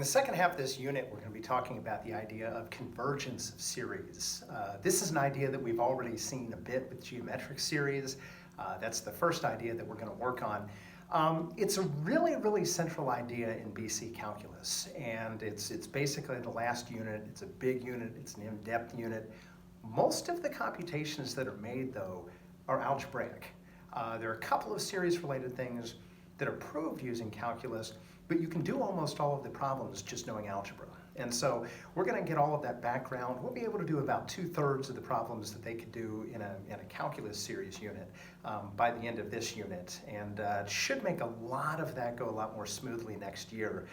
In the second half of this unit, we're going to be talking about the idea of convergence of series. This is an idea that we've already seen a bit with geometric series. That's the first idea that we're going to work on. It's a really central idea in BC calculus, and it's basically the last unit. It's a big unit. It's an in-depth unit. Most of the computations that are made, though, are algebraic. There are a couple of series-related things that are proved using calculus, but you can do almost all of the problems just knowing algebra. And so we're going to get all of that background. We'll be able to do about 2/3 of the problems that they could do in a calculus series unit by the end of this unit. And it should make a lot of that go a lot more smoothly next year.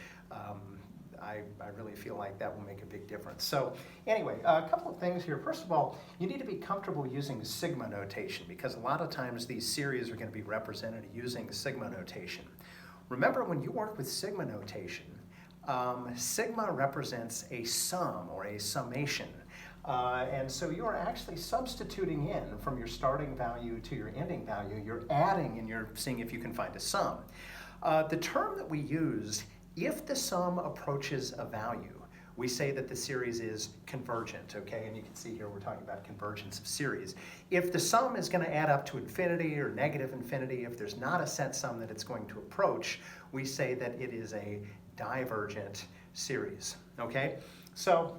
I really feel like that will make a big difference. So anyway, a couple of things here. First of all, you need to be comfortable using sigma notation because a lot of times these series are going to be represented using sigma notation. Remember, when you work with sigma notation, sigma represents a sum or a summation. And so you are actually substituting in from your starting value to your ending value. You're adding and you're seeing if you can find a sum. The term that we use, if the sum approaches a value, we say that the series is convergent, okay? And you can see here we're talking about convergence of series. If the sum is going to add up to infinity or negative infinity, if there's not a set sum that it's going to approach, we say that it is a divergent series, okay? So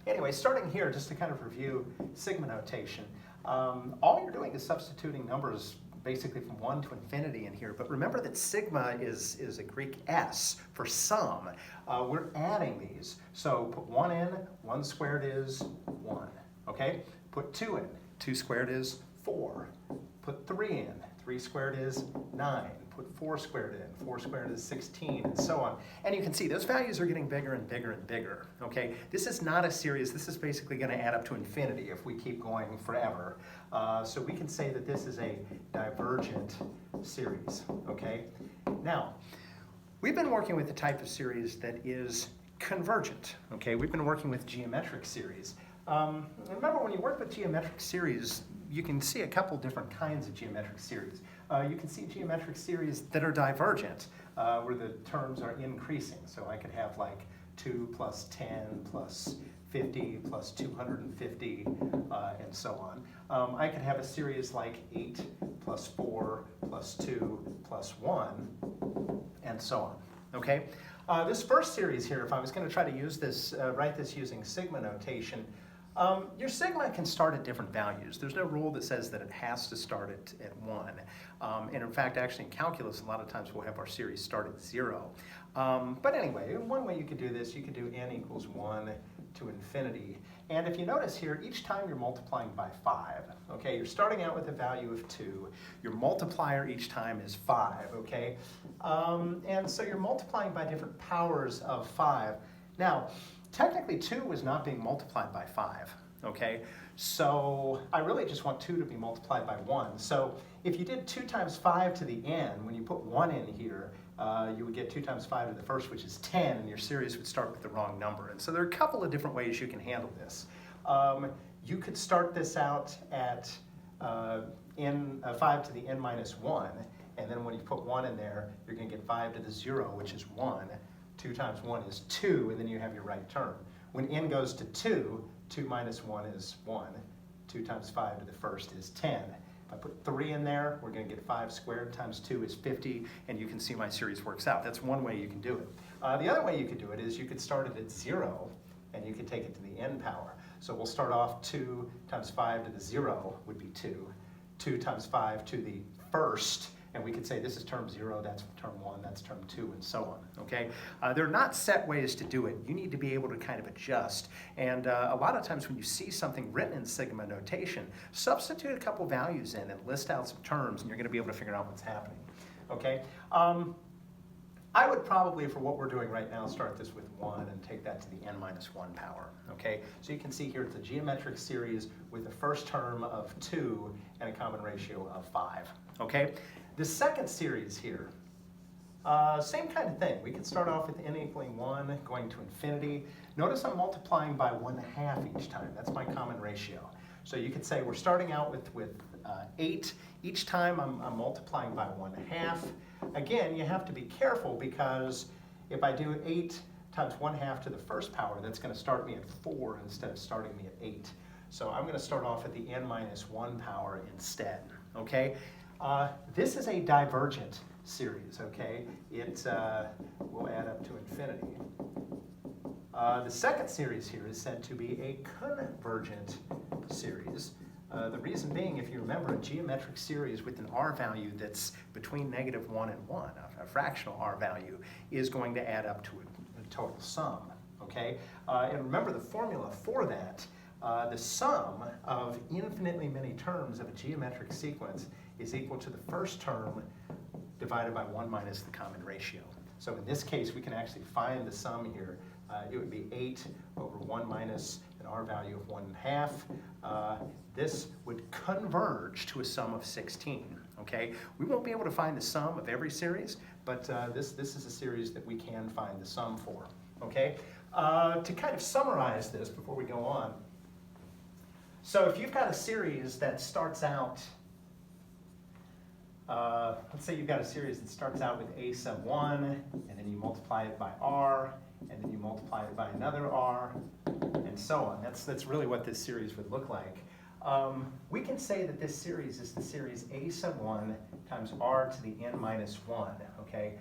anyway, starting here, just to kind of review sigma notation, all you're doing is substituting numbers basically from 1 to infinity in here, but remember that sigma is a Greek S for sum. We're adding these. So put 1 in, 1 squared is 1, okay? Put 2 in, 2 squared is 4. Put 3 in, 3 squared is 9. Put 4 squared in, 4 squared is 16, and so on. And you can see those values are getting bigger and bigger and bigger, okay? This is not a series. This is basically going to add up to infinity if we keep going forever. So we can say that this is a divergent series, okay? Now, we've been working with the type of series that is convergent, okay? We've been working with geometric series. Remember, when you work with geometric series, you can see a couple different kinds of geometric series. You can see geometric series that are divergent, where the terms are increasing. So I could have like 2 plus 10 plus 50 plus 250, and so on. I could have a series like 8 plus 4 plus 2 plus 1, and so on, okay? This first series here, if I was going to try to use this, write this using sigma notation, your sigma can start at different values. There's no rule that says that it has to start at 1. And in fact, actually in calculus, a lot of times we'll have our series start at 0. But anyway, one way you could do this, you could do n equals 1 to infinity. And if you notice here, each time you're multiplying by 5, okay? You're starting out with a value of 2. Your multiplier each time is 5, okay? And so you're multiplying by different powers of 5. Now, technically 2 is not being multiplied by 5, okay? So I really just want 2 to be multiplied by 1. So if you did 2 times 5 to the n, when you put 1 in here, you would get 2 times 5 to the first, which is 10, and your series would start with the wrong number. And so there are a couple of different ways you can handle this. You could start this out at 5 to the n minus 1, and then when you put 1 in there, you're going to get 5 to the 0, which is 1. 2 times 1 is 2, and then you have your right term. When n goes to 2, 2 minus 1 is 1. 2 times 5 to the first is 10. If I put 3 in there, we're going to get 5 squared times 2 is 50, and you can see my series works out. That's one way you can do it. The other way you could do it is you could start it at 0, and you could take it to the n power. So we'll start off 2 times 5 to the 0 would be 2. 2 times 5 to the first, and we could say this is term 0, that's term 1, that's term 2, and so on, okay? They're not set ways to do it. You need to be able to kind of adjust. And a lot of times when you see something written in sigma notation, substitute a couple values in and list out some terms, and you're going to be able to figure out what's happening, okay? I would probably, for what we're doing right now, start this with 1 and take that to the n minus 1 power, okay? So you can see here it's a geometric series with the first term of 2 and a common ratio of 5, okay? The second series here, same kind of thing. We could start off with n equaling 1, going to infinity. Notice I'm multiplying by 1/2 each time. That's my common ratio. So you could say we're starting out with 8. Each time I'm multiplying by 1/2. Again, you have to be careful because if I do 8 times 1/2 to the first power, that's going to start me at 4 instead of starting me at 8. So I'm going to start off at the n minus 1 power instead, okay? This is a divergent series, okay? It will add up to infinity. The second series here is said to be a convergent series. The reason being, if you remember, a geometric series with an r value that's between -1 and 1, a fractional r value, is going to add up to a total sum, okay? And remember the formula for that. The sum of infinitely many terms of a geometric sequence is equal to the first term divided by 1 minus the common ratio. So in this case, we can actually find the sum here. It would be 8 over 1 minus an r value of 1/2. This would converge to a sum of 16, okay? We won't be able to find the sum of every series, but this is a series that we can find the sum for, okay? To kind of summarize this before we go on, so if you've got a series that starts out, let's say you've got a series that starts out with a sub 1, and then you multiply it by r, and then you multiply it by another r, and so on. That's really what this series would look like. We can say that this series is the series a sub 1 times r to the n minus 1, okay?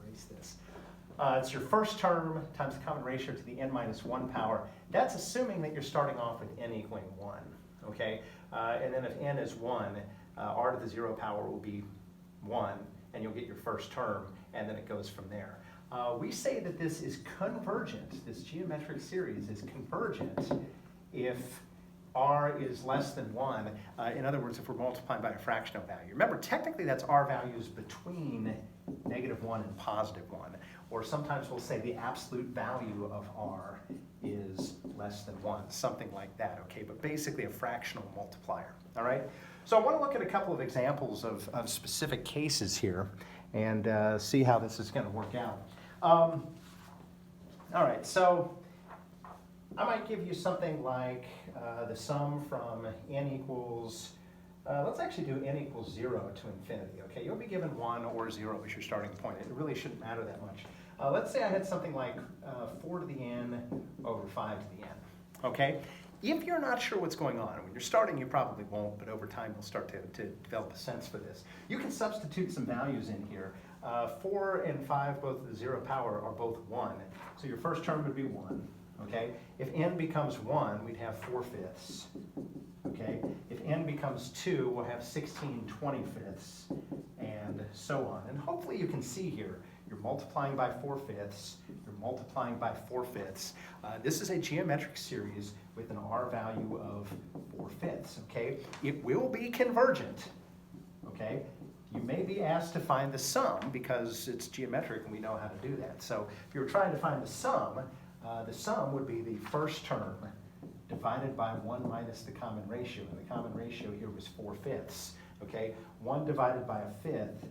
Erase this. It's your first term times the common ratio to the n minus 1 power. That's assuming that you're starting off with n equaling 1, okay? And then if n is 1, r to the 0 power will be 1, and you'll get your first term, and then it goes from there. We say that this is convergent, this geometric series is convergent if r is less than 1. In other words, if we're multiplying by a fractional value. Remember, technically that's r values between -1 and +1. Or sometimes we'll say the absolute value of r is less than 1, something like that, okay? But basically a fractional multiplier, all right? So I want to look at a couple of examples of specific cases here and see how this is going to work out. All right, so I might give you something like the sum from n equals, let's actually do n equals 0 to infinity, okay? You'll be given 1 or 0 as your starting point. It really shouldn't matter that much. Let's say I had something like 4 to the n over 5 to the n, okay? If you're not sure what's going on, when you're starting you probably won't, but over time you'll start to develop a sense for this. You can substitute some values in here. 4 and 5, both the 0 power, are both 1. So your first term would be 1, okay? If n becomes 1, we'd have 4/5. Okay? If n becomes 2, we'll have 16/25, and so on. And hopefully you can see here, you're multiplying by 4/5, you're multiplying by 4/5. This is a geometric series with an r value of 4/5, okay? It will be convergent, okay? You may be asked to find the sum because it's geometric and we know how to do that. So if you were trying to find the sum would be the first term divided by 1 minus the common ratio. And the common ratio here was 4/5, okay? 1 divided by 1/5,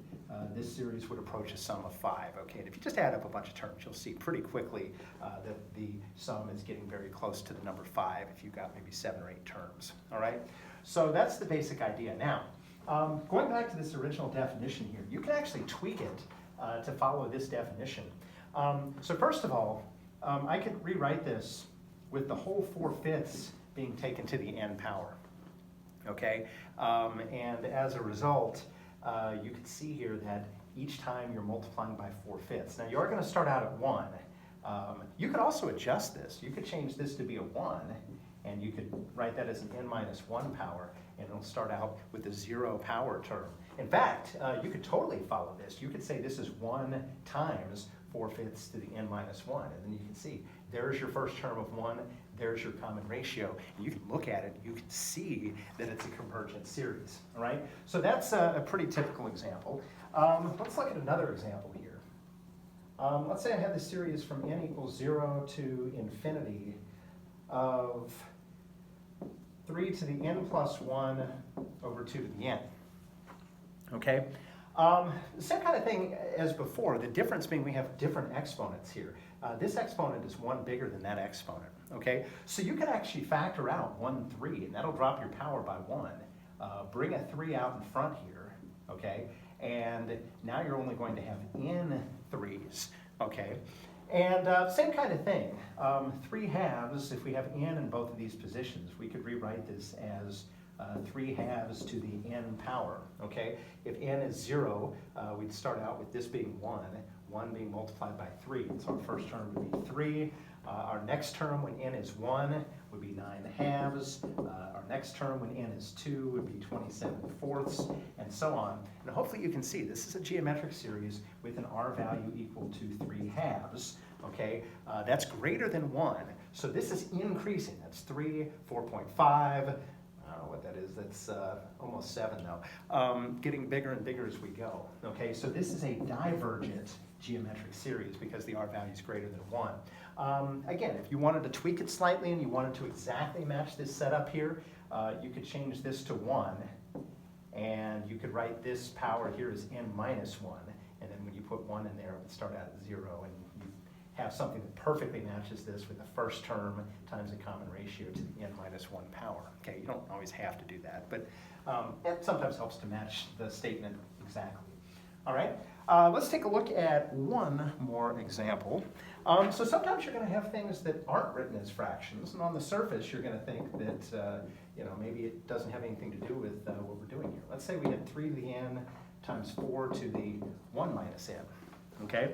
this series would approach a sum of 5, okay? And if you just add up a bunch of terms, you'll see pretty quickly that the sum is getting very close to the number 5 if you've got maybe 7 or 8 terms, all right? So that's the basic idea. Now, going back to this original definition here, you can actually tweak it to follow this definition. So first of all, I could rewrite this with the whole 4/5 being taken to the n power, okay? And as a result, you can see here that each time you're multiplying by 4/5. Now you are going to start out at 1. You could also adjust this. You could change this to be a 1, and you could write that as an n minus 1 power, and it'll start out with a 0 power term. In fact, you could totally follow this. You could say this is 1 times 4/5 to the n minus 1, and then you can see there's your first term of 1, there's your common ratio. And you can look at it, you can see that it's a convergent series, all right? So that's a pretty typical example. Let's look at another example here. Let's say I had this series from n equals 0 to infinity of 3 to the n plus 1 over 2 to the n, okay? Same kind of thing as before, the difference being we have different exponents here. This exponent is 1 bigger than that exponent, okay? So you can actually factor out 1, 3, and that'll drop your power by 1. Bring a 3 out in front here, okay? and now you're only going to have n threes, okay? And same kind of thing, 3 halves, if we have n in both of these positions, we could rewrite this as 3 halves to the n power, okay? If n is 0, we'd start out with this being 1 being multiplied by 3, and so our first term would be 3. Our next term when n is 1 would be 9 halves. Our next term when n is 2 would be 27 fourths, and so on. And hopefully you can see this is a geometric series with an r value equal to 3 halves. Okay, that's greater than 1. So this is increasing. That's 3, 4.5. I don't know what that is. That's almost 7 now. Getting bigger and bigger as we go. Okay, so this is a divergent geometric series because the r value is greater than 1. Again, if you wanted to tweak it slightly and you wanted to exactly match this setup here, you could change this to 1, and you could write this power here as n minus 1, and then when you put 1 in there, it would start out at 0, and you have something that perfectly matches this with the first term times the common ratio to the n minus 1 power. Okay, you don't always have to do that, but it sometimes helps to match the statement exactly. All right, let's take a look at one more example. So sometimes you're going to have things that aren't written as fractions, and on the surface you're going to think that maybe it doesn't have anything to do with what we're doing here. Let's say we had 3 to the n times 4 to the 1 minus n, okay?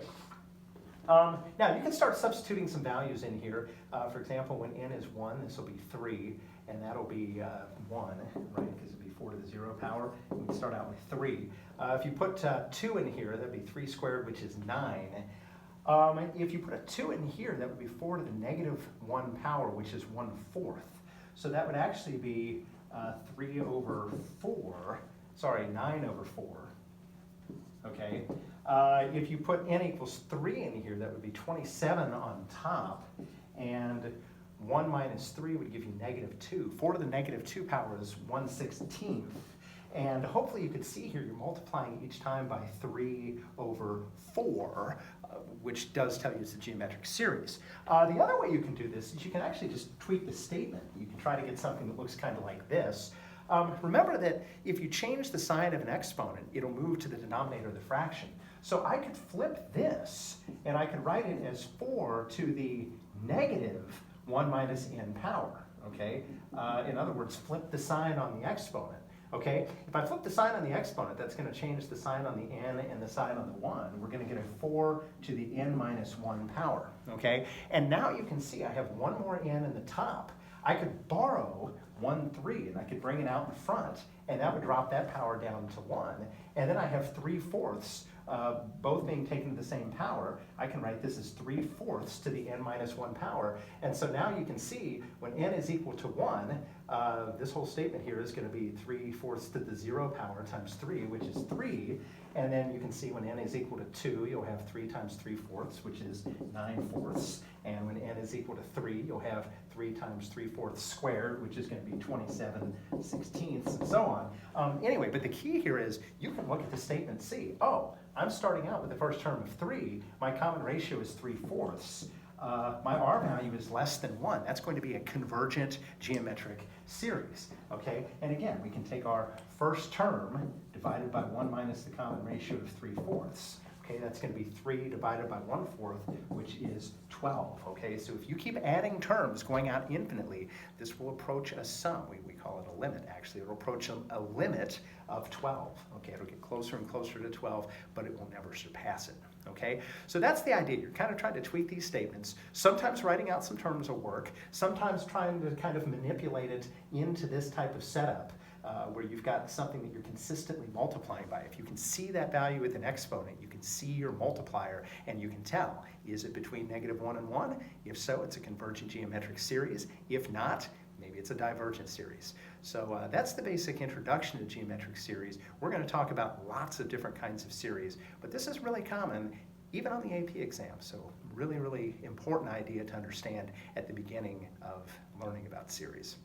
Now you can start substituting some values in here. For example, when n is 1, this will be 3, and that'll be 1, right, because it'll be 4 to the 0 power. We can start out with 3. If you put 2 in here, that'd be 3 squared, which is 9. If you put a 2 in here, that would be 4 to the negative 1 power, which is 1/4. So that would actually be 3 over 4, sorry, 9 over 4, okay? If you put n equals 3 in here, that would be 27 on top, and 1 minus 3 would give you negative 2. 4 to the negative 2 power is 1/16. And hopefully you can see here you're multiplying each time by 3 over 4, which does tell you it's a geometric series. The other way you can do this is you can actually just tweak the statement. You can try to get something that looks kind of like this. Remember that if you change the sign of an exponent, it'll move to the denominator of the fraction. So I could flip this, and I could write it as 4 to the negative 1 minus n power, okay? In other words, flip the sign on the exponent. Okay, if I flip the sign on the exponent, that's going to change the sign on the n and the sign on the 1. We're going to get a 4 to the n minus 1 power, okay? And now you can see I have one more n in the top. I could borrow 1/3, and I could bring it out in front, and that would drop that power down to 1. And then I have 3/4, both being taken to the same power. I can write this as 3/4 to the n minus 1 power. And so now you can see when n is equal to 1, this whole statement here is going to be 3/4 to the 0 power times 3, which is 3. And then you can see when n is equal to 2, you'll have 3 times 3/4, which is 9/4. And when n is equal to 3, you'll have 3 times 3/4 squared, which is going to be 27/16, and so on. Anyway, but the key here is you can look at the statement and see, oh, I'm starting out with the first term of 3. My common ratio is 3/4. My r value is less than 1. That's going to be a convergent geometric series, okay? And again, we can take our first term divided by 1 minus the common ratio of 3/4. Okay, that's going to be 3 divided by 1/4, which is 12, okay? So if you keep adding terms going out infinitely, this will approach a sum. We call it a limit, actually. It'll approach a limit of 12, okay? It'll get closer and closer to 12, but it will never surpass it, okay? So that's the idea. You're kind of trying to tweak these statements. Sometimes writing out some terms will work. Sometimes trying to kind of manipulate it into this type of setup. Where you've got something that you're consistently multiplying by. If you can see that value with an exponent, you can see your multiplier, and you can tell, is it between -1 and 1? If so, it's a convergent geometric series. If not, maybe it's a divergent series. So that's the basic introduction to geometric series. We're going to talk about lots of different kinds of series, but this is really common even on the AP exam. So really, really important idea to understand at the beginning of learning about series.